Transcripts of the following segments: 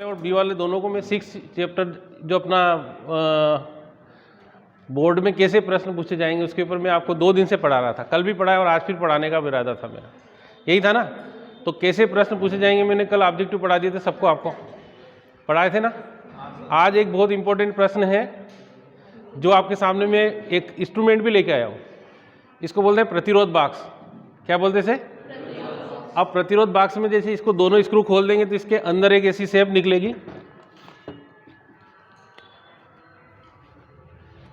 और बी वाले दोनों को मैं 6 चैप्टर जो अपना बोर्ड में कैसे प्रश्न पूछे जाएंगे उसके ऊपर मैं आपको 2 दिन से पढ़ा रहा था। कल भी पढ़ाया और आज फिर पढ़ाने का इरादा था मेरा, यही था ना। तो कैसे प्रश्न पूछे जाएंगे मैंने कल ऑब्जेक्टिव पढ़ा दिए थे सबको, आपको पढ़ाए थे ना। आज एक बहुत इंपॉर्टेंट प्रश्न है जो आपके सामने में एक इंस्ट्रूमेंट भी लेके आया हूँ। इसको बोलते हैं प्रतिरोध बॉक्स। क्या बोलते हैं इसे? अब प्रतिरोध बॉक्स में जैसे इसको दोनों स्क्रू खोल देंगे तो इसके अंदर एक ऐसी शेप निकलेगी,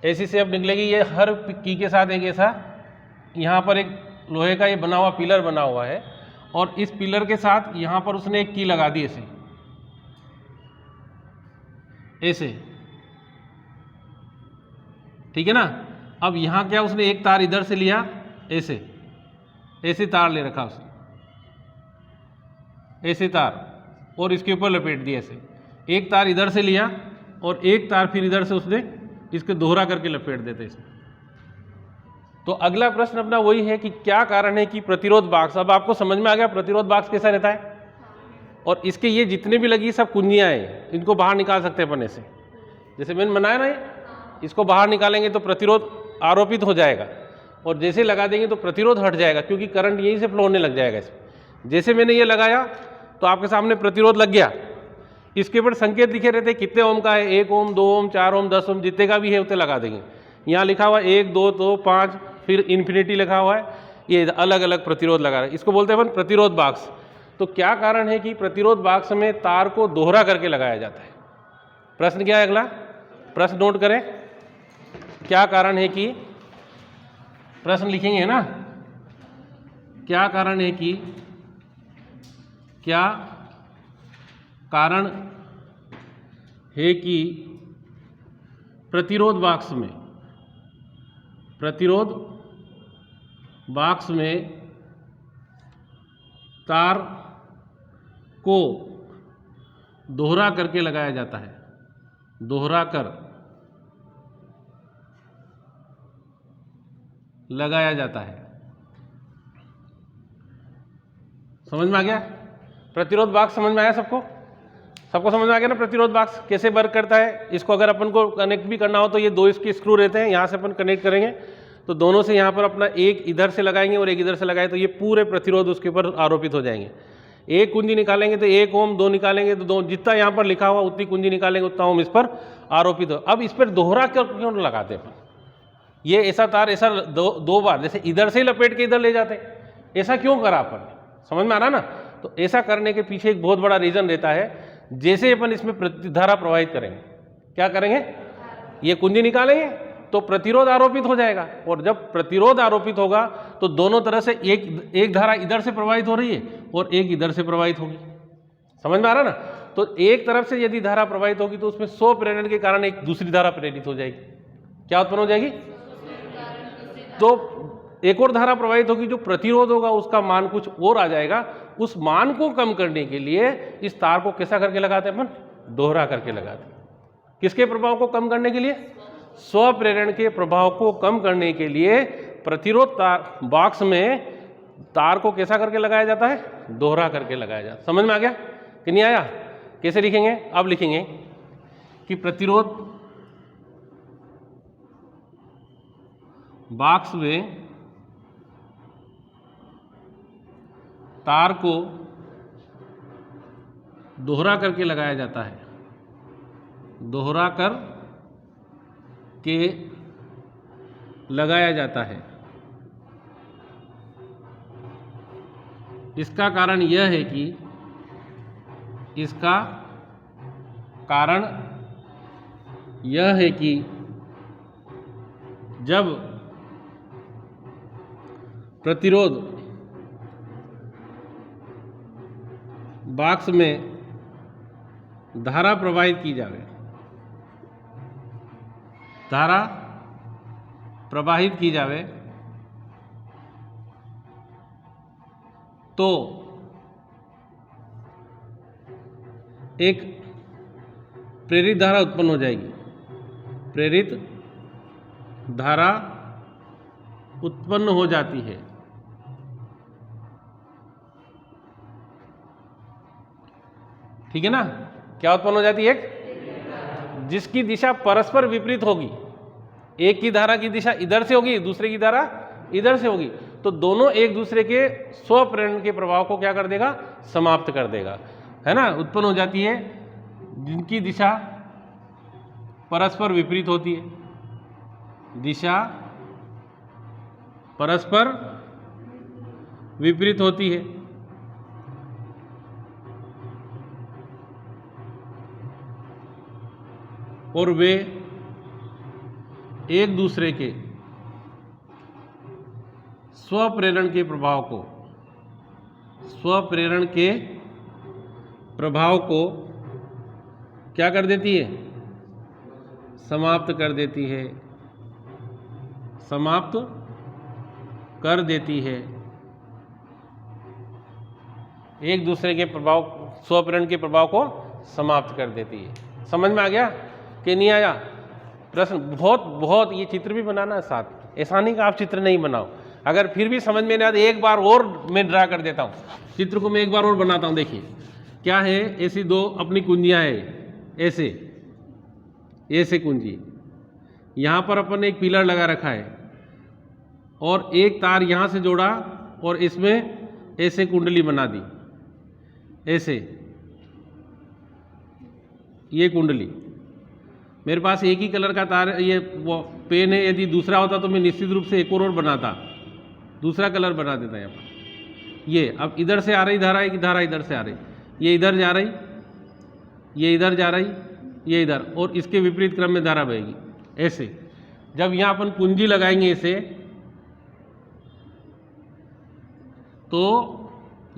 ऐसी शेप निकलेगी। ये हर की के साथ एक ऐसा यहाँ पर एक लोहे का ये बना हुआ पिलर बना हुआ है और इस पिलर के साथ यहाँ पर उसने एक की लगा दी ऐसे ऐसे, ठीक है ना। अब यहाँ क्या उसने एक तार इधर से लिया, ऐसे ऐसे तार ले रखा उसने, ऐसे तार, और इसके ऊपर लपेट दिया ऐसे। एक तार इधर से लिया और एक तार फिर इधर से उसने इसके दोहरा करके लपेट देते इसमें। तो अगला प्रश्न अपना वही है कि क्या कारण है कि प्रतिरोध बॉक्स, अब आपको समझ में आ गया प्रतिरोध बॉक्स कैसा रहता है। और इसके ये जितने भी लगी सब कुंजियां हैं, इनको बाहर निकाल सकते हैं अपन ऐसे, जैसे मैंने बनाया ना, इसको बाहर निकालेंगे तो प्रतिरोध आरोपित हो जाएगा और जैसे लगा देंगे तो प्रतिरोध हट जाएगा क्योंकि करंट यहीं से फ्लो होने लग जाएगा इसमें। जैसे मैंने ये लगाया तो आपके सामने प्रतिरोध लग गया, इसके ऊपर संकेत लिखे रहते हैं कितने ओम का है, 1 ओम 2 ओम 4 ओम 10 ओम, जितने का भी है उतने लगा देंगे। यहाँ लिखा हुआ 1 2 2 5 फिर इन्फिनिटी लिखा हुआ है, ये अलग अलग प्रतिरोध लगा रहे हैं। इसको बोलते हैं अपन प्रतिरोध बॉक्स। तो क्या कारण है कि प्रतिरोध बॉक्स में तार को दोहरा करके लगाया जाता है? प्रश्न क्या है अगला प्रश्न नोट करें, क्या कारण है कि, प्रश्न लिखेंगे ना, क्या कारण है कि, क्या कारण है कि प्रतिरोध बॉक्स में, प्रतिरोध बॉक्स में तार को दोहरा करके लगाया जाता है, दोहरा कर लगाया जाता है। समझ में आ गया प्रतिरोध बॉक्स? समझ में आया सबको? सबको समझ में आ गया ना प्रतिरोध बॉक्स कैसे वर्क करता है? इसको अगर अपन को कनेक्ट भी करना हो तो ये 2 इसके स्क्रू रहते हैं, यहाँ से अपन कनेक्ट करेंगे तो दोनों से यहाँ पर अपना एक इधर से लगाएंगे और एक इधर से लगाएंगे तो ये पूरे प्रतिरोध उसके ऊपर आरोपित हो जाएंगे। एक कुंजी निकालेंगे तो 1 ओम, 2 निकालेंगे तो 2, जितना यहाँ पर लिखा हुआ उतनी कुंजी निकालेंगे उतना ओम इस पर आरोपित हो। अब इस पर दोहरा क्यों लगाते अपन? ये ऐसा तार ऐसा 2 बार जैसे इधर से ही लपेट के इधर ले जाते, ऐसा क्यों करा अपन? समझ में आ रहा ना? तो ऐसा करने के पीछे एक बहुत बड़ा रीजन रहता है। जैसे अपन इसमें प्रतिधारा प्रवाहित करेंगे, क्या करेंगे, ये कुंजी निकालेंगे तो प्रतिरोध आरोपित हो जाएगा और जब प्रतिरोध आरोपित होगा तो दोनों तरह से एक धारा इधर से प्रवाहित हो रही है और एक इधर से प्रवाहित होगी। समझ में आ रहा ना? तो एक तरफ से यदि धारा प्रवाहित होगी तो उसमें 100 प्रेरण के कारण एक दूसरी धारा प्रेरित हो जाएगी। क्या उत्पन्न हो जाएगी? तो एक और धारा प्रवाहित होगी, जो प्रतिरोध होगा उसका मान कुछ और आ जाएगा। उस मान को कम करने के लिए इस तार को कैसा करके लगाते हैं अपन? दोहरा करके लगाते हैं। किसके प्रभाव को कम करने के लिए? स्व प्रेरण के प्रभाव को कम करने के लिए प्रतिरोध तार बॉक्स में तार को कैसा करके लगाया जाता है? दोहरा करके लगाया जाता है। समझ में आ गया कि नहीं आया? कैसे लिखेंगे? अब लिखेंगे कि प्रतिरोध बॉक्स में तार को दोहरा करके लगाया जाता है, दोहरा कर के लगाया जाता है। इसका कारण यह है कि, इसका कारण यह है कि जब प्रतिरोध बॉक्स में धारा प्रवाहित की जाए, धारा प्रवाहित की जाए तो एक प्रेरित धारा उत्पन्न हो जाएगी, प्रेरित धारा उत्पन्न हो जाती है। ठीक है ना। क्या उत्पन्न हो जाती है? एक जिसकी दिशा परस्पर विपरीत होगी। एक की धारा की दिशा इधर से होगी, दूसरे की धारा इधर से होगी, तो दोनों एक दूसरे के स्वप्रेरण के प्रभाव को क्या कर देगा? समाप्त कर देगा, है ना। उत्पन्न हो जाती है जिनकी दिशा परस्पर विपरीत होती है, दिशा परस्पर विपरीत होती है, और वे एक दूसरे के स्वप्रेरण के प्रभाव को क्या कर देती है? समाप्त कर देती है, समाप्त कर देती है। एक दूसरे के प्रभाव, स्वप्रेरण के प्रभाव को समाप्त कर देती है। समझ में आ गया कि नहीं आया? प्रश्न बहुत ये चित्र भी बनाना है साथ, ऐसा नहीं कि आप चित्र नहीं बनाओ। अगर फिर भी समझ में नहीं आता, एक बार और मैं ड्रा कर देता हूँ, चित्र को मैं एक बार और बनाता हूँ। देखिए क्या है, ऐसी दो अपनी कुंजियाँ है, ऐसे कुंजी, यहाँ पर अपन ने एक पिलर लगा रखा है और एक तार यहाँ से जोड़ा और इसमें ऐसे कुंडली बना दी, ऐसे ये कुंडली। मेरे पास एक ही कलर का तार, ये वो पेन है, यदि दूसरा होता तो मैं निश्चित रूप से एक और बनाता, दूसरा कलर बना देता यहाँ पर। ये अब इधर से आ रही धारा, एक धारा इधर से आ रही, ये इधर जा रही, ये इधर जा रही, ये इधर, और इसके विपरीत क्रम में धारा बहेगी ऐसे। जब यहाँ अपन कुंजी लगाएंगे ऐसे, तो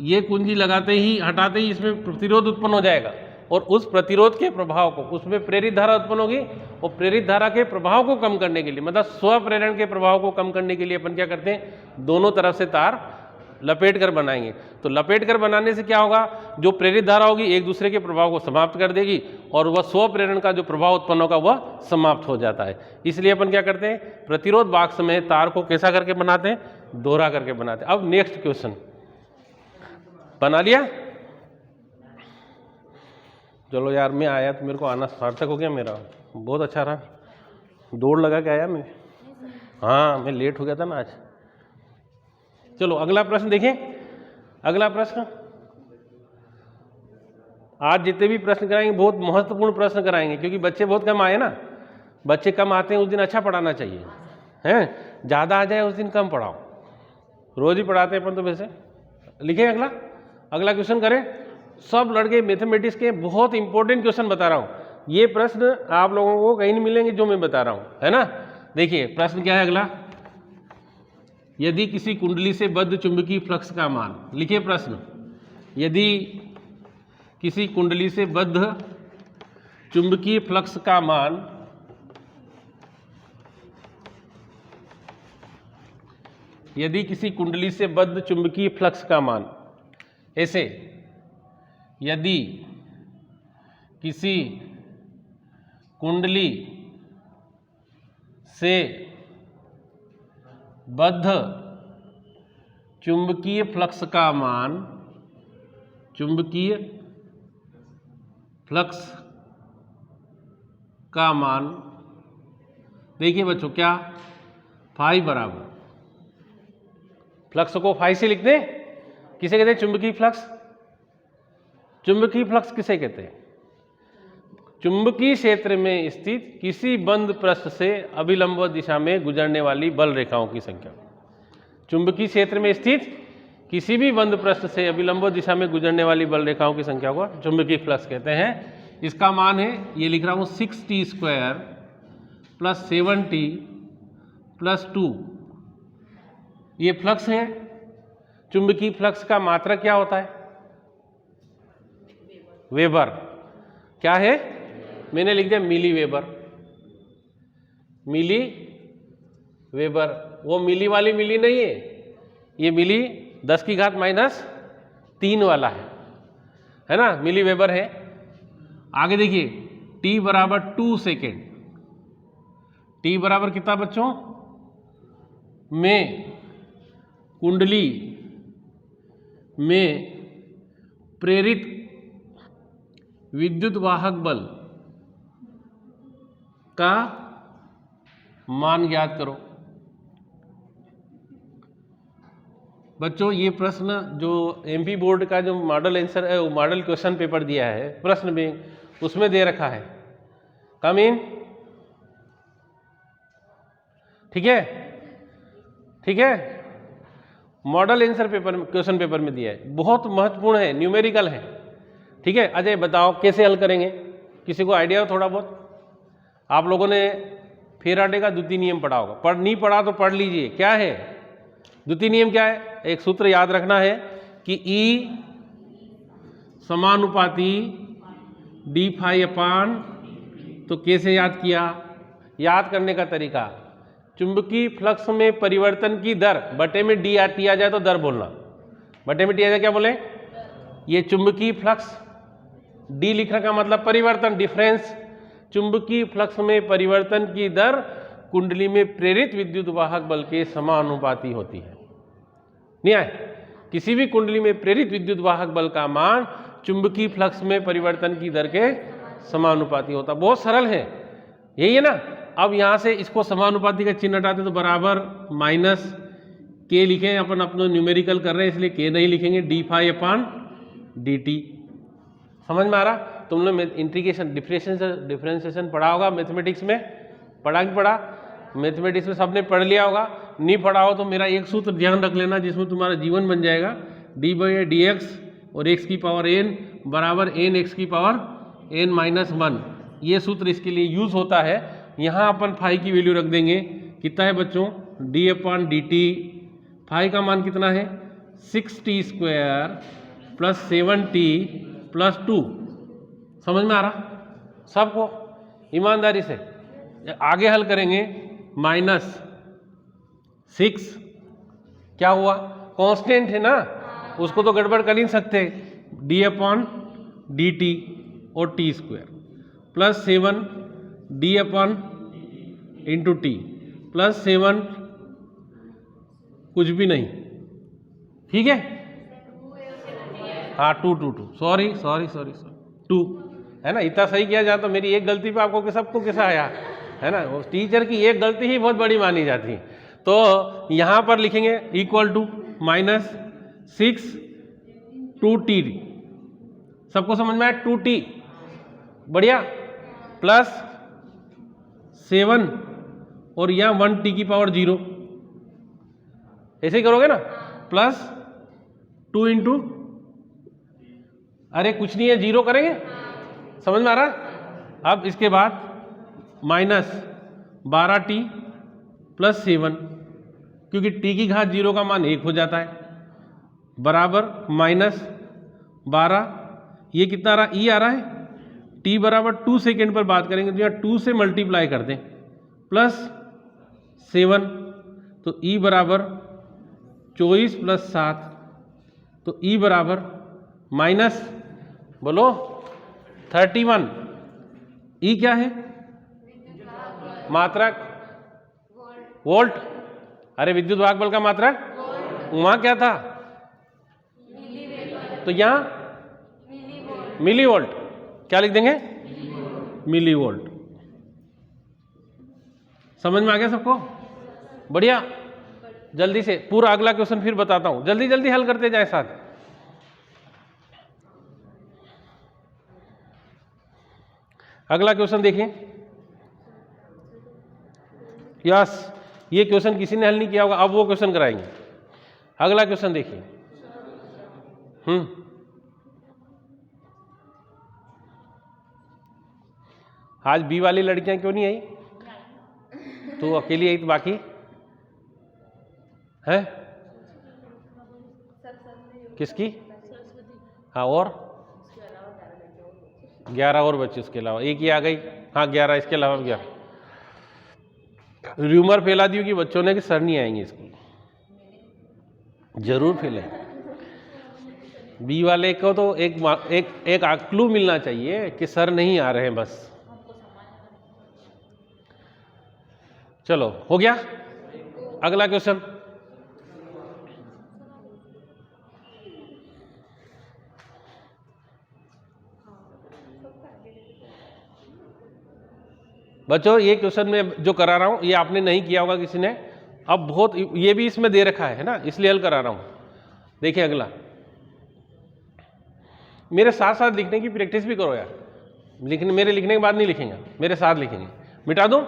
ये कुंजी लगाते ही हटाते ही इसमें प्रतिरोध उत्पन्न हो जाएगा, और उस प्रतिरोध के प्रभाव को, उसमें प्रेरित धारा उत्पन्न होगी, और प्रेरित धारा के प्रभाव को कम करने के लिए, मतलब स्वप्रेरण के प्रभाव को कम करने के लिए अपन क्या करते हैं? दोनों तरफ से तार लपेट कर बनाएंगे। तो लपेट कर बनाने से क्या होगा? जो प्रेरित धारा होगी एक दूसरे के प्रभाव को समाप्त कर देगी, और वह स्वप्रेरण का जो प्रभाव उत्पन्न होगा वह समाप्त हो जाता है। इसलिए अपन क्या करते हैं? प्रतिरोध बाक्स में तार को कैसा करके बनाते हैं? दोहरा करके बनाते हैं। अब नेक्स्ट क्वेश्चन बना लिया? चलो यार, मैं आया तो मेरे को आना सार्थक हो गया मेरा, बहुत अच्छा रहा, दौड़ लगा के आया मैं। हाँ, मैं लेट हो गया था ना आज। चलो अगला प्रश्न देखें। अगला प्रश्न, आज जितने भी प्रश्न कराएंगे बहुत महत्वपूर्ण प्रश्न कराएंगे, क्योंकि बच्चे बहुत कम आए ना। बच्चे कम आते हैं उस दिन अच्छा पढ़ाना चाहिए, हैं? ज़्यादा आ जाए उस दिन कम पढ़ाओ, रोज ही पढ़ाते हैं अपन तो वैसे। लिखें अगला क्वेश्चन करें। सब लड़के मैथमेटिक्स के बहुत इंपॉर्टेंट क्वेश्चन बता रहा हूँ, ये प्रश्न आप लोगों को कहीं नहीं मिलेंगे जो मैं बता रहा हूँ, है ना। देखिए प्रश्न क्या है अगला, यदि किसी कुंडली से बद्ध चुंबकीय फ्लक्स का मान, लिखिए प्रश्न, यदि किसी कुंडली से बद्ध चुंबकीय फ्लक्स का मान यदि किसी कुंडली से बद्ध चुंबकीय फ्लक्स का मान, ऐसे यदि किसी कुंडली से बद्ध चुंबकीय फ्लक्स का मान, चुंबकीय फ्लक्स का मान, देखिए बच्चों क्या, फाई बराबर, फ्लक्स को फाई से लिखते हैं। किसे कहते हैं? चुंबकीय फ्लक्स। चुंबकीय फ्लक्स किसे कहते हैं? चुंबकीय क्षेत्र में स्थित किसी बंद पृष्ठ से अभिलंब दिशा में गुजरने वाली बल रेखाओं की संख्या। चुंबकीय क्षेत्र में स्थित किसी भी बंद पृष्ठ से अभिलंब दिशा में गुजरने वाली बल रेखाओं की संख्या को चुंबकीय फ्लक्स कहते हैं। इसका मान है, ये लिख रहा हूं, 6t² + 7t + 2। ये फ्लक्स है। चुंबकीय फ्लक्स का मात्रक क्या होता है? वेबर। क्या है? मैंने लिख दिया मिली वेबर। मिली वेबर, वो मिली वाली मिली नहीं है, ये मिली 10⁻³ वाला है ना, मिली वेबर है। आगे देखिए, t बराबर 2 सेकेंड, t बराबर कितना बच्चों? में कुंडली में प्रेरित विद्युत वाहक बल का मान ज्ञात करो। बच्चों ये प्रश्न जो एमपी बोर्ड का जो मॉडल आंसर है, वो मॉडल क्वेश्चन पेपर दिया है प्रश्न में, उसमें दे रखा है। कम इन, ठीक है, ठीक है, मॉडल आंसर पेपर में, क्वेश्चन पेपर में दिया है, बहुत महत्वपूर्ण है, न्यूमेरिकल है। ठीक है, अजय बताओ कैसे हल करेंगे, किसी को आइडिया हो थोड़ा बहुत? आप लोगों ने फेराडे का द्वितीय नियम पढ़ा होगा, पढ़ नहीं पढ़ा तो पढ़ लीजिए। क्या है द्वितीय नियम? क्या है? एक सूत्र याद रखना है कि E समानुपाती डी फाई अपान, तो कैसे याद किया? याद करने का तरीका, चुंबकीय फ्लक्स में परिवर्तन की दर बटे में डी टी आ जाए तो दर बोलना, बटे में टी आ जाए क्या बोले? ये चुंबकीय फ्लक्स, डी लिखने का मतलब परिवर्तन, डिफरेंस। चुंबकीय फ्लक्स में परिवर्तन की दर कुंडली में प्रेरित विद्युत वाहक बल के समानुपाती होती है। नहीं आए? किसी भी कुंडली में प्रेरित विद्युत वाहक बल का मान चुंबकीय फ्लक्स में परिवर्तन की दर के समानुपाती होता। बहुत सरल है, यही है ना। अब यहां से इसको समानुपाती का चिन्ह हटाते तो बराबर माइनस के लिखें, अपन अपना न्यूमेरिकल कर रहे हैं इसलिए के नहीं लिखेंगे, डी फाई अपान डी टी। समझ में आ रहा? तुम लोग इंटीग्रेशन डिफरेंशिएशन पढ़ा होगा मैथमेटिक्स में, पढ़ा कि पढ़ा? मैथमेटिक्स में सबने पढ़ लिया होगा। नहीं पढ़ा हो तो मेरा एक सूत्र ध्यान रख लेना जिसमें तुम्हारा जीवन बन जाएगा, डी बाई डी एक्स और एक्स की पावर एन बराबर एन एक्स की पावर एन माइनस वन। ये सूत्र इसके लिए यूज होता है। यहाँ अपन फाई की वैल्यू रख देंगे, कितना है बच्चों? डी अपान डी टी। फाई का मान कितना है? 6t square plus 7t plus 2। समझ में आ रहा सबको? ईमानदारी से आगे हल करेंगे। माइनस 6 क्या हुआ? कांस्टेंट है ना, उसको तो गड़बड़ कर नहीं सकते। डी अपॉन डी टी और T square plus 7 D upon into T plus 7 कुछ भी नहीं, ठीक है? हाँ 2 सॉरी 2 है ना। इतना सही किया जाए तो मेरी एक गलती पे आपको सबको कैसा आया है ना। वो टीचर की एक गलती ही बहुत बड़ी मानी जाती। तो यहां पर लिखेंगे इक्वल टू माइनस 6 2t, सबको समझ में आया? 2t बढ़िया, प्लस 7 और यहां 1t की पावर 0, ऐसे ही करोगे ना, प्लस 2 इंटू, अरे कुछ नहीं है, 0 करेंगे। समझ में आ रहा? अब इसके बाद माइनस 12t प्लस 7, क्योंकि t की घात 0 का मान 1 हो जाता है, बराबर माइनस 12, ये कितना आ रहा? e आ रहा है। t बराबर 2 सेकेंड पर बात करेंगे तो यहाँ 2 से मल्टीप्लाई कर दें, प्लस 7, तो e बराबर 24 प्लस 7, तो e बराबर माइनस, बोलो 31। ई क्या है? मात्रक, वोल्ट। अरे विद्युत वाहक बल का मात्रक, वहां क्या था? तो यहां मिली वोल्ट। क्या लिख देंगे? Millivolt. समझ में आ गया सबको? बढ़िया। जल्दी से पूरा अगला क्वेश्चन फिर बताता हूं, जल्दी जल्दी हल करते जाए साथ। अगला क्वेश्चन देखिए। यस, ये क्वेश्चन किसी ने हल नहीं किया होगा, अब वो क्वेश्चन कराएंगे। अगला क्वेश्चन देखिए। आज बी वाली लड़कियां क्यों नहीं आई? तू अकेली आई तो बाकी है किसकी? हाँ, और 11 और बच्चे, उसके अलावा एक ही आ गई। हाँ 11, इसके अलावा 11। र्यूमर फैला दी कि बच्चों ने कि सर नहीं आएंगे स्कूल, जरूर फैलाएंगे। बी वाले को तो एक क्लू मिलना चाहिए कि सर नहीं आ रहे हैं बस। चलो हो गया। अगला क्वेश्चन, बच्चों ये क्वेश्चन में जो करा रहा हूं ये आपने नहीं किया होगा किसी ने, अब बहुत ये भी इसमें दे रखा है ना, इसलिए हल करा रहा हूं। देखिए अगला, मेरे साथ साथ लिखने की प्रैक्टिस भी करो यार, मेरे लिखने के बाद नहीं लिखेंगे, मेरे साथ लिखेंगे। मिटा दूं?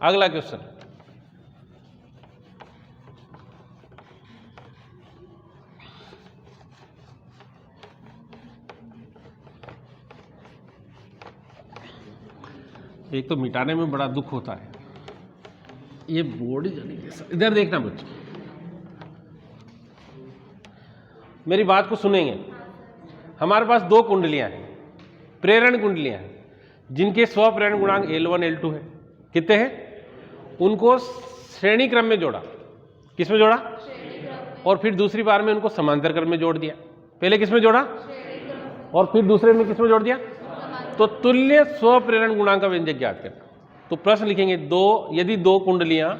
अगला क्वेश्चन, एक तो मिटाने में बड़ा दुख होता है, ये बोर्ड इधर देखना बच्चों, मेरी बात को सुनेंगे। हमारे पास दो कुंडलियां हैं, प्रेरण कुंडलियां हैं, जिनके स्व प्रेरण गुणांक L1 L2 है। कितने हैं? उनको श्रेणी क्रम में जोड़ा। किस में जोड़ा? और फिर दूसरी बार में उनको समांतर क्रम में जोड़ दिया। पहले किस में जोड़ा और फिर दूसरे में किस में जोड़ दिया? तो तुल्य स्व प्रेरण गुणांक का व्यंजक ज्ञात करना। तो प्रश्न लिखेंगे दो, यदि दो कुंडलियां,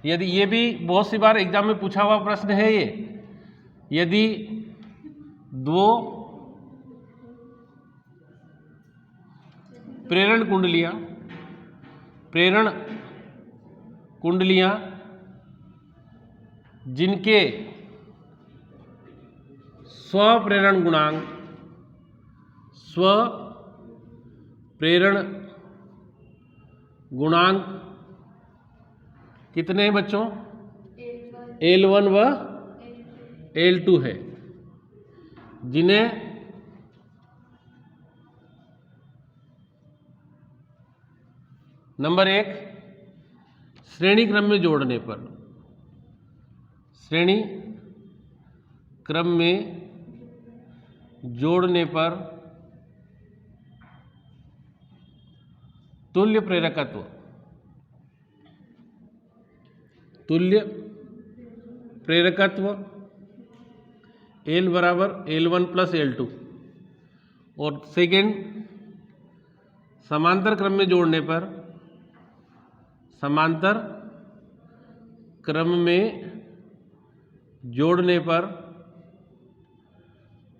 यदि ये भी बहुत सी बार एग्जाम में पूछा हुआ प्रश्न है ये, यदि दो प्रेरण कुंडलियां जिनके स्वप्रेरण गुणांक कितने हैं बच्चों? L1 व L2 है, जिन्हें नंबर 1 श्रेणी क्रम में जोड़ने पर, श्रेणी क्रम में जोड़ने पर तुल्य प्रेरकत्व L बराबर L1 प्लस L2, और सेकेंड समांतर क्रम में जोड़ने पर, समांतर क्रम में जोड़ने पर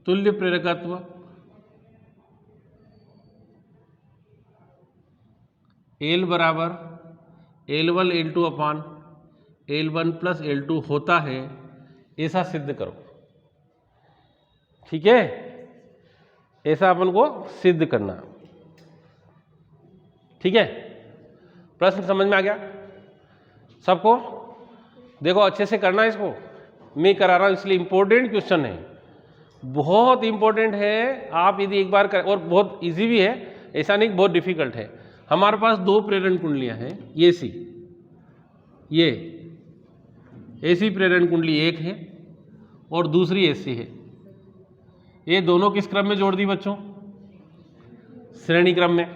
तुल्य प्रेरकत्व L बराबर L1 L2 अपान L1 प्लस L2 होता है, ऐसा सिद्ध करो। ठीक है, ऐसा अपन को सिद्ध करना। ठीक है, प्रश्न समझ में आ गया सबको? देखो अच्छे से करना इसको, मैं करा रहा हूं इसलिए इंपॉर्टेंट क्वेश्चन है, बहुत इंपॉर्टेंट है। आप यदि एक बार कर, और बहुत इजी भी है, ऐसा नहीं बहुत डिफिकल्ट है। हमारे पास दो प्रेरण कुंडलियां हैं, ये ऐसी प्रेरण कुंडली एक है और दूसरी ऐसी है। ये दोनों किस क्रम में जोड़ दी बच्चों? श्रेणी क्रम में।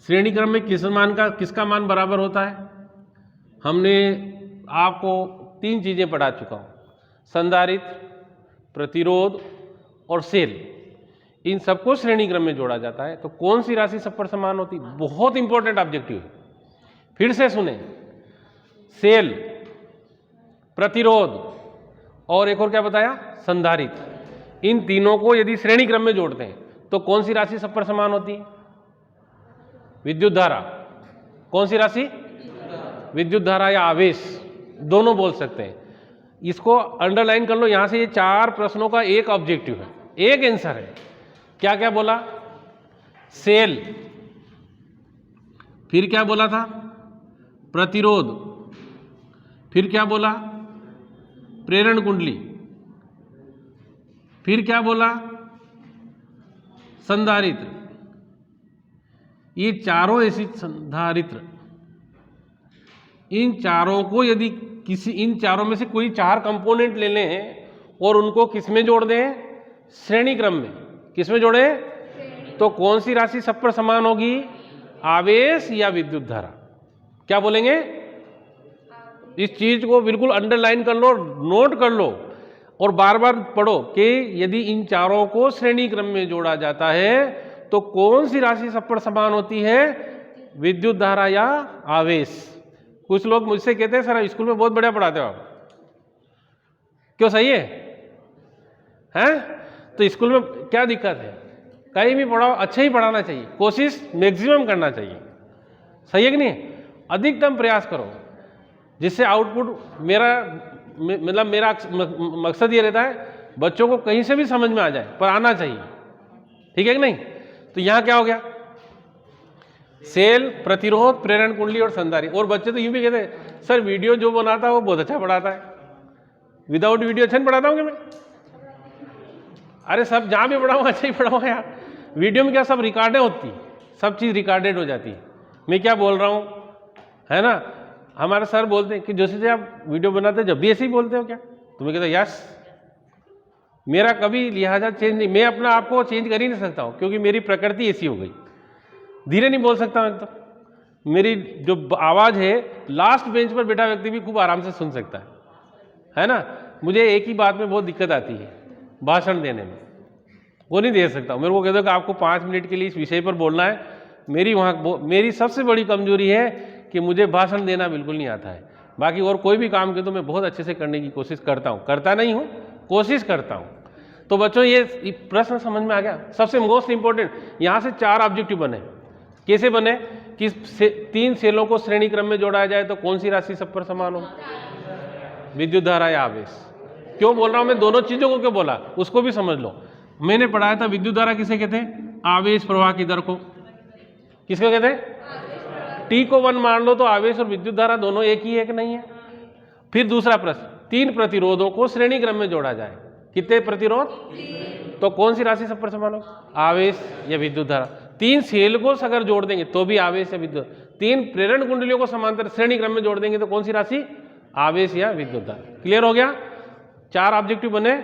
श्रेणी क्रम में किसका मान बराबर होता है? हमने आपको 3 चीजें पढ़ा चुका हूं, संधारित्र, प्रतिरोध और सेल। इन सबको श्रेणी क्रम में जोड़ा जाता है। तो कौन सी राशि सब पर समान होती? बहुत इंपॉर्टेंट ऑब्जेक्टिव है, फिर से सुने। सेल, प्रतिरोध और एक और क्या बताया? संधारित्र। इन तीनों को यदि श्रेणी क्रम में जोड़ते हैं तो कौन सी राशि सब पर समान होती है? विद्युत धारा। कौन सी राशि? विद्युत धारा या आवेश, दोनों बोल सकते हैं। इसको अंडरलाइन कर लो, यहां से ये 4 प्रश्नों का एक ऑब्जेक्टिव है, एक आंसर है। क्या क्या बोला? सेल, फिर क्या बोला था? प्रतिरोध, फिर क्या बोला? प्रेरण कुंडली, फिर क्या बोला? संधारित्र। ये चारों ऐसी संधारित्र, इन चारों को यदि इन चारों में से कोई 4 कंपोनेंट ले लें और उनको किस में जोड़ दें? श्रेणी क्रम में। किस में जोड़े? तो कौन सी राशि सब पर समान होगी? आवेश या विद्युत धारा? क्या बोलेंगे? इस चीज को बिल्कुल अंडरलाइन कर लो, नोट कर लो और बार बार पढ़ो कि यदि इन चारों को श्रेणी क्रम में जोड़ा जाता है तो कौन सी राशि सब पर समान होती है? विद्युत धारा या आवेश। कुछ लोग मुझसे कहते हैं सर स्कूल में बहुत बढ़िया पढ़ाते हो आप, क्यों? सही है? हैं? तो स्कूल में क्या दिक्कत है? कहीं भी पढ़ाओ अच्छा ही पढ़ाना चाहिए, कोशिश मैक्सिमम करना चाहिए, सही है कि नहीं? अधिकतम प्रयास करो, जिससे आउटपुट मेरा मकसद ये रहता है बच्चों को कहीं से भी समझ में आ जाए पर आना चाहिए, ठीक है कि नहीं? तो यहां क्या हो गया, सेल, प्रतिरोध, प्रेरण कुंडली और संधारित्र। और बच्चे तो यूं भी कहते हैं सर वीडियो जो बनाता है वो बहुत अच्छा पढ़ाता है, विदाउट वीडियो अच्छा नहीं पढ़ाता हूँ क्या मैं? अरे सब जहां भी पढ़ाऊँ अच्छा ही पढ़ाऊँ यार, वीडियो में क्या सब रिकॉर्डें होती, सब चीज़ रिकॉर्डेड हो जाती है, मैं क्या बोल रहा हूँ, है ना? हमारे सर बोलते हैं कि जोशी जी आप वीडियो बनाते जब भी ऐसे ही बोलते हो क्या? तो मैं कहता यस, मेरा कभी लिहाजा चेंज नहीं, मैं अपना आप को चेंज कर ही नहीं सकता हूँ क्योंकि मेरी प्रकृति ऐसी हो गई, धीरे नहीं बोल सकता मैं, तो मेरी जो आवाज़ है लास्ट बेंच पर बैठा व्यक्ति भी खूब आराम से सुन सकता है ना? मुझे एक ही बात में बहुत दिक्कत आती है, भाषण देने में, वो नहीं दे सकता। मेरे को कहते हो कि आपको 5 मिनट के लिए इस विषय पर बोलना है, मेरी सबसे बड़ी कमजोरी है कि मुझे भाषण देना बिल्कुल नहीं आता है। बाकी और कोई भी काम के तो मैं बहुत अच्छे से करने की कोशिश करता हूँ, करता नहीं हूँ, कोशिश करता हूँ। तो बच्चों ये प्रश्न समझ में आ गया। सबसे मोस्ट इंपॉर्टेंट यहाँ से 4 ऑब्जेक्टिव बने, कैसे बने कि 3 सेलों को श्रेणी क्रम में जोड़ा जाए तो कौन सी राशि सब पर समान हो, विद्युत धारा या आवेश। क्यों बोल रहा हूं मैं, दोनों चीजों को क्यों बोला उसको भी समझ लो। मैंने पढ़ाया था विद्युत धारा किसे कहते हैं, आवेश प्रवाह की दर को, किसको कहते हैं? T को 1 मान लो तो आवेश और विद्युत धारा दोनों एक ही है कि नहीं है? फिर दूसरा प्रश्न, 3 प्रतिरोधों को श्रेणी क्रम में जोड़ा जाए, कितने प्रतिरोध, तो कौन सी राशि सब पर समान हो, आवेश या विद्युत धारा। 3 सेल को अगर जोड़ देंगे तो भी आवेश या विद्युत, 3 प्रेरण कुंडलियों को समांतर श्रेणी क्रम में जोड़ देंगे तो कौन सी राशि, आवेश या विद्युत धारा। क्लियर हो गया? 4 ऑब्जेक्टिव बने,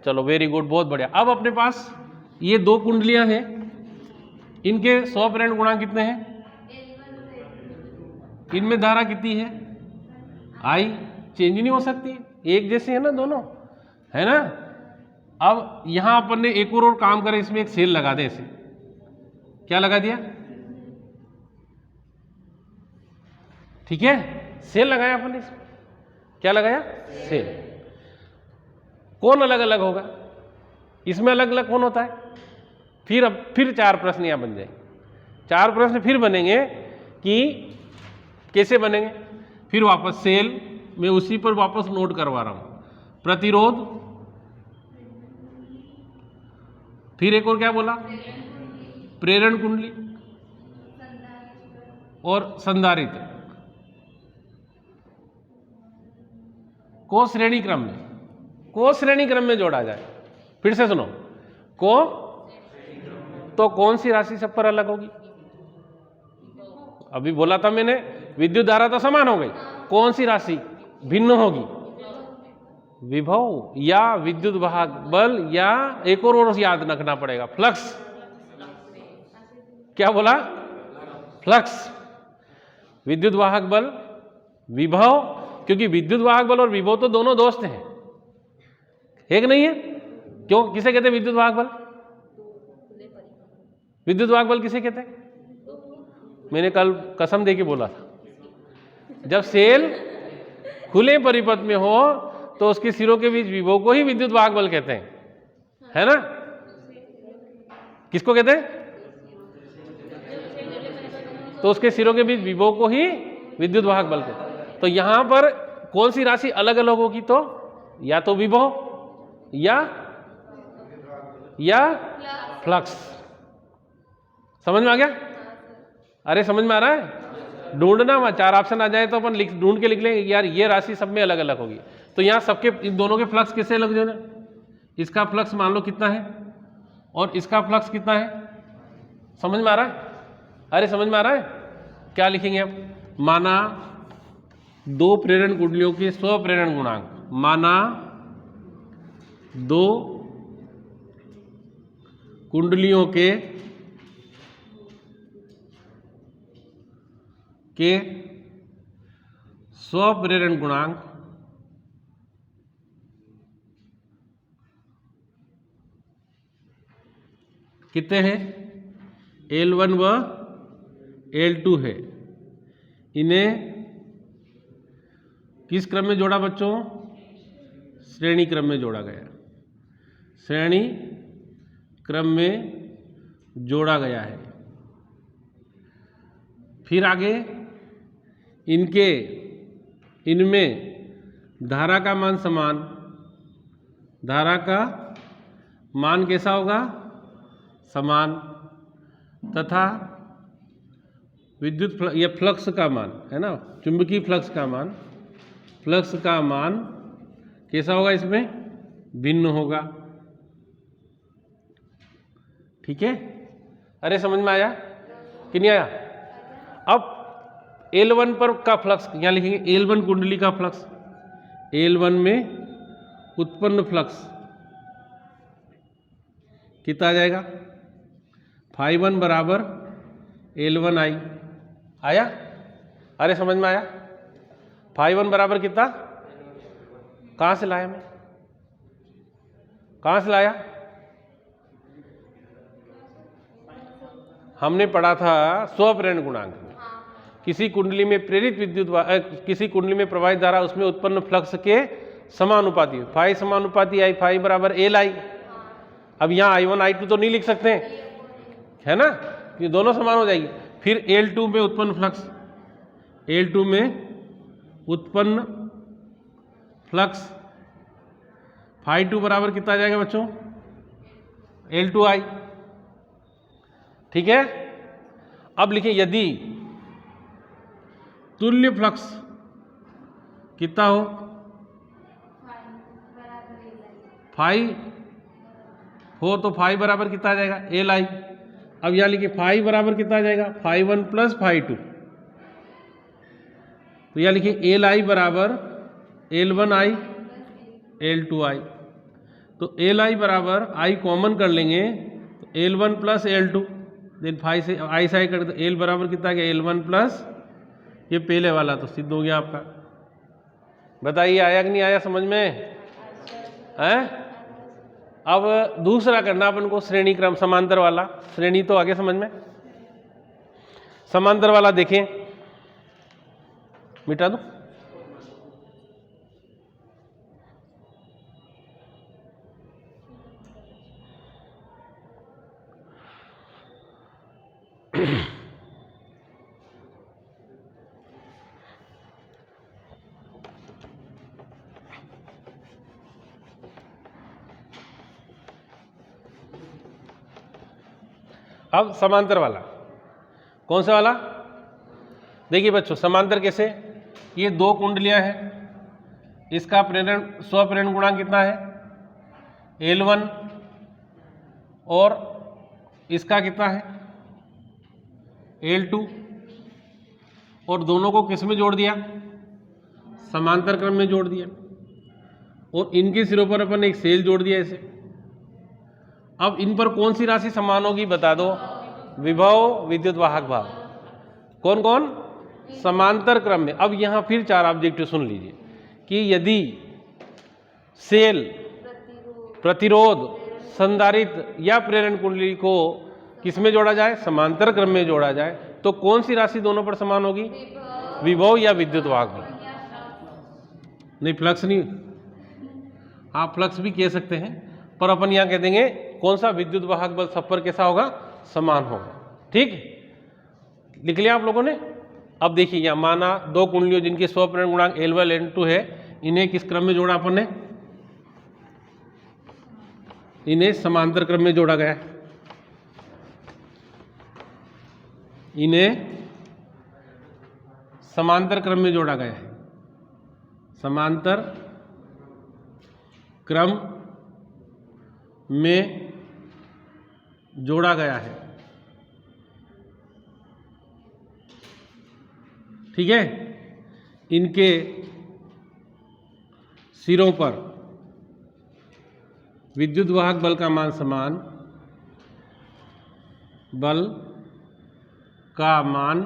चलो वेरी गुड, बहुत बढ़िया। अब अपने पास ये 2 कुंडलियां हैं, इनके 100 प्रेरण गुणांक कितने हैं, इनमें धारा कितनी है, आई, चेंज नहीं हो सकती, एक जैसे है ना दोनों, है ना? अब यहां अपन ने एक और काम करें, इसमें एक सेल लगा दें, ऐसे क्या लगा दिया, ठीक है, सेल लगाया अपन ने, क्या लगाया, सेल। कौन अलग अलग होगा, इसमें अलग अलग कौन होता है? फिर 4 प्रश्न यहां बन जाएंगे, 4 प्रश्न फिर बनेंगे कि कैसे बनेंगे। फिर वापस सेल, मैं उसी पर वापस नोट करवा रहा हूं, प्रतिरोध, फिर एक और क्या बोला, प्रेरण कुंडली और संधारित्र को श्रेणी क्रम में जोड़ा जाए। फिर से सुनो, को तो कौन सी राशि सब पर अलग होगी, अभी बोला था मैंने, विद्युत धारा तो समान हो गई, कौन सी राशि भिन्न होगी, विभव या विद्युत वाहक बल, या एक और याद रखना पड़ेगा, फ्लक्स। क्या बोला, फ्लक्स, विद्युत वाहक बल, विभव, क्योंकि विद्युत वाहक बल और विभव तो दोनों दोस्त हैं, एक नहीं है? क्यों, किसे कहते हैं विद्युत वाहक बल, विद्युत वाहक बल किसे कहते हैं? मैंने कल कसम दे के बोला था, जब सेल खुले परिपथ में हो तो उसके सिरों के बीच विभव को ही विद्युत वाहक बल कहते हैं, है ना? किसको कहते हैं? तो उसके सिरों के बीच विभव को ही विद्युत वाहक बल कहते हैं। तो यहां पर कौन सी राशि अलग अलग होगी, तो या तो विभव या फ्लक्स। समझ में आ गया? अरे समझ में आ रहा है? ढूंढना मत, 4 ऑप्शन आ जाए तो अपन ढूंढ के लिख लेंगे यार ये राशि सब में अलग अलग होगी। तो यहां सबके, इन दोनों के फ्लक्स कैसे अलग जो है, इसका फ्लक्स मान लो कितना है और इसका फ्लक्स कितना है, समझ में आ रहा है? अरे समझ में आ रहा है? क्या लिखेंगे अब, माना 2 प्रेरण कुंडलियों के 100 प्रेरण गुणांक, माना 2 कुंडलियों के 100 प्रेरण गुणांक कितने हैं, L1 व L2 है। इन्हें किस क्रम में जोड़ा बच्चों, श्रेणी क्रम में जोड़ा गया, श्रेणी क्रम में जोड़ा गया है। फिर आगे इनमें धारा का मान समान, धारा का मान कैसा होगा? समान, तथा विद्युत या फ्लक्स का मान है ना, चुंबकीय फ्लक्स का मान, फ्लक्स का मान कैसा होगा? इसमें भिन्न होगा। ठीक है, अरे समझ में आया कि नहीं आया? अब L1 पर का फ्लक्स यहाँ लिखेंगे, L1 कुंडली का फ्लक्स, L1 में उत्पन्न फ्लक्स कितना आ जाएगा? φ1 बराबर L1I। आया? अरे समझ में आया? φ1 बराबर कितना? कहाँ से लाया मैं? कहाँ से लाया? हमने पढ़ा था स्वप्रेरण गुणांक में, किसी कुंडली में प्रेरित किसी कुंडली में प्रवाहित धारा उसमें उत्पन्न फ्लक्स के समानुपाती, फाई समानुपाती आई, फाई बराबर Li। अब यहाँ I1 I2 तो नहीं लिख सकते है ना, ये दोनों समान हो जाएगी। फिर L2 में उत्पन्न फ्लक्स, L2 में उत्पन्न फ्लक्स φ2 बराबर कितना आ जाएगा बच्चों? L2I। ठीक है, अब लिखें यदि तुल्य फ्लक्स कितना हो? फाई हो तो फाई बराबर कितना आ जाएगा? Li। अब यहाँ लिखिए फाई बराबर कितना आ जाएगा? φ1 प्लस φ2। तो यहाँ लिखिए Li बराबर L1I L2I। तो Li बराबर I कॉमन कर लेंगे तो L1 plus L2, then phi से I से I कर दो, L बराबर कितना आ गया? L1 प्लस ये पहले वाला तो सिद्ध हो गया आपका। बताइए आया कि नहीं आया समझ में? है? अब दूसरा करना अपन को श्रेणी क्रम, समांतर वाला। श्रेणी तो आगे समझ में, समांतर वाला देखें, मिटा दो। अब समांतर वाला, कौन सा वाला? देखिए बच्चों, समांतर कैसे? ये दो कुंडलियां हैं, इसका प्रेरण स्वप्रेरण गुणांक कितना है? L1, और इसका कितना है? L2, और दोनों को किस में जोड़ दिया? समांतर क्रम में जोड़ दिया, और इनके सिरों पर अपन एक सेल जोड़ दिया इसे। अब इन पर कौन सी राशि समान होगी बता दो? विभव, विद्युत वाहक भार। कौन कौन? समांतर क्रम में। अब यहां फिर चार ऑब्जेक्टिव सुन लीजिए कि यदि सेल, प्रतिरोध, संधारित्र या प्रेरण कुंडली को किस में जोड़ा जाए? समांतर क्रम में जोड़ा जाए, तो कौन सी राशि दोनों पर समान होगी? विभव या विद्युत वाहक भार? नहीं, फ्लक्स नहीं, आप फ्लक्स भी कह सकते हैं, पर अपन यहां कह देंगे कौन सा? विद्युत वाहक बल सब पर कैसा होगा? समान होगा। ठीक, लिख लिया आप लोगों ने? अब देखिए यहां माना दो कुंडलियों जिनके स्वप्रेरण गुणांक L1 L2 है, इन्हें किस क्रम में जोड़ा अपन ने? इन्हें समांतर क्रम में जोड़ा गया है। इन्हें समांतर क्रम में जोड़ा गया है, समांतर क्रम में जोड़ा गया है। ठीक है, इनके सिरों पर विद्युत वाहक बल का मान समान, बल का मान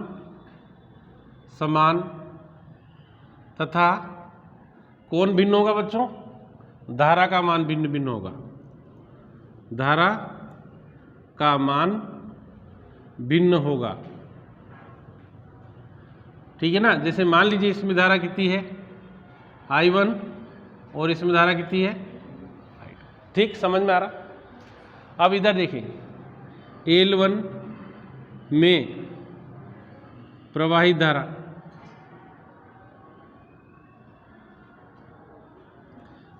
समान, तथा कौन भिन्न होगा बच्चों? धारा का मान भिन्न भिन्न होगा, धारा का मान भिन्न होगा। ठीक है ना? जैसे मान लीजिए इसमें धारा कितनी है? I1, और इसमें धारा कितनी है? I2। ठीक, समझ में आ रहा? अब इधर देखिए, L1 में प्रवाहित धारा,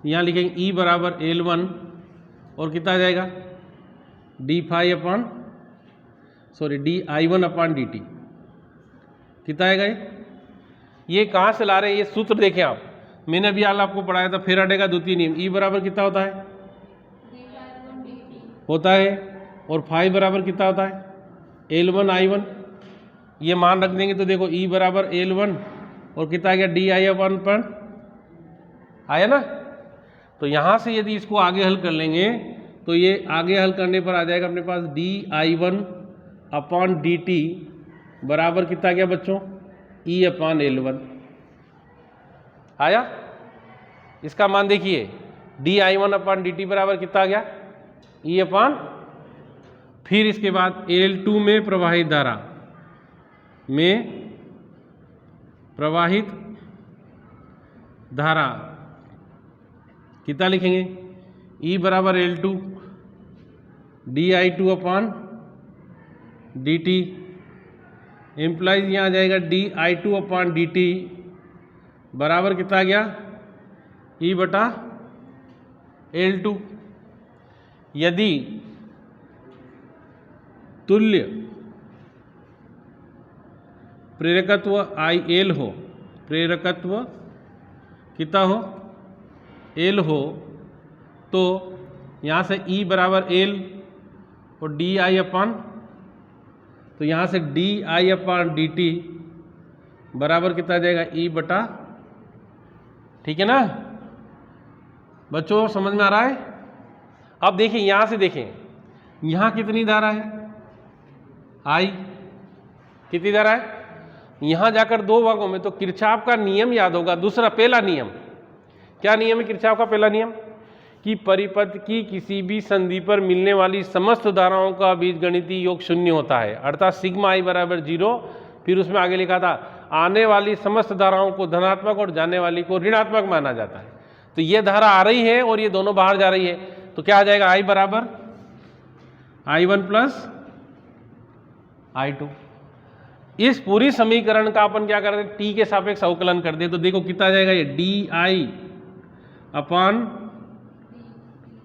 यहाँ लिखेंगे E बराबर L1 और कितना आ जाएगा di1 अपान dt। कितना आएगा ये कहाँ से ला रहे हैं, ये सूत्र देखें आप, मैंने अभी हाल आपको पढ़ाया था फेराडे का द्वितीय नियम। E बराबर कितना होता है और फाई बराबर कितना होता है L1 I1। ये मान रख देंगे तो देखो E बराबर L1 और कितना आ गया di1 पर आया ना। तो यहाँ से यदि इसको आगे हल कर लेंगे तो ये आगे हल करने पर आ जाएगा अपने पास di1 अपान dt बराबर कितना गया बच्चों E अपान L1 आया। इसका मान देखिए di1 अपान dt बराबर कितना आ गया E अपान, फिर इसके बाद L2 में प्रवाहित धारा कितना लिखेंगे E बराबर L2 di2 अपान dt एम्प्लाइज यहाँ आ जाएगा di2 अपान dt बराबर कितना आ गया E बटा L2। यदि तुल्य प्रेरकत्व IL हो, प्रेरकत्व कितना हो L हो, तो यहाँ से E बराबर L और di अपान, तो यहाँ से di अपान dt बराबर कितना आ जाएगा E बटा, ठीक है ना बच्चों, समझ में आ रहा है। अब देखिए यहाँ से देखें, यहाँ कितनी धारा है I, कितनी धारा है, यहाँ जाकर दो भागों में, तो किरचॉफ का नियम याद होगा। दूसरा पहला नियम, क्या नियम है किरचॉफ का पहला नियम, कि परिपथ की किसी भी संधि पर मिलने वाली समस्त धाराओं का बीजगणितीय योग शून्य होता है, अर्थात सिग्मा I बराबर 0। फिर उसमें आगे लिखा था आने वाली समस्त धाराओं को धनात्मक और जाने वाली को ऋणात्मक माना जाता है। तो ये धारा आ रही है और ये दोनों बाहर जा रही है, तो क्या आ जाएगा I बराबर I1 प्लस I2। इस पूरी समीकरण का अपन क्या कर रहे हैं, t के सापेक्ष अवकलन कर दे, तो देखो कितना आ जाएगा ये di अपान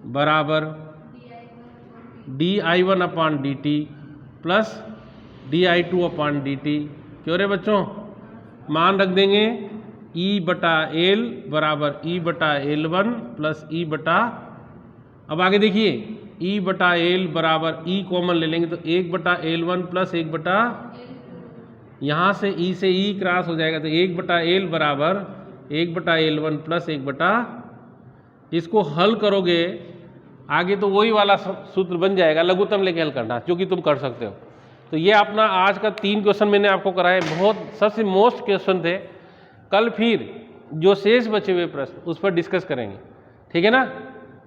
बराबर di1 अपान dt प्लस di2 अपान dt। क्यों रे बच्चों, मान रख देंगे E बटा L बराबर E बटा L1 प्लस E बटा, अब आगे देखिए E बटा L बराबर E कॉमन ले लेंगे तो 1 बटा L1 प्लस 1 बटा, यहाँ से E से E क्रॉस हो जाएगा तो 1 बटा L बराबर 1 बटा L1 प्लस 1 बटा, इसको हल करोगे आगे तो वही वाला सूत्र बन जाएगा, लघुत्तम लेके हल करना, जो कि तुम कर सकते हो। तो ये अपना आज का 3 क्वेश्चन मैंने आपको कराए, बहुत सबसे मोस्ट क्वेश्चन थे। कल फिर जो शेष बचे हुए प्रश्न उस पर डिस्कस करेंगे, ठीक है ना।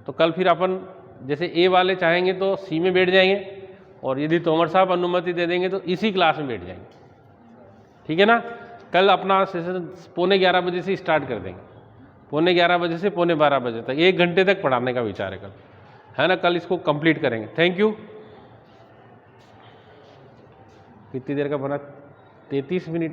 तो कल फिर अपन जैसे ए वाले चाहेंगे तो सी में बैठ जाएंगे, और यदि तोमर साहब अनुमति दे देंगे तो इसी क्लास में बैठ जाएंगे, ठीक है ना। कल अपना सेशन 11:15 बजे से स्टार्ट कर देंगे, 11:15 बजे से 12:15 बजे तक, 1 घंटे तक पढ़ाने का विचार है कल, है ना। कल इसको कंप्लीट करेंगे। Thank you. कितनी देर का बना, 33 मिनट।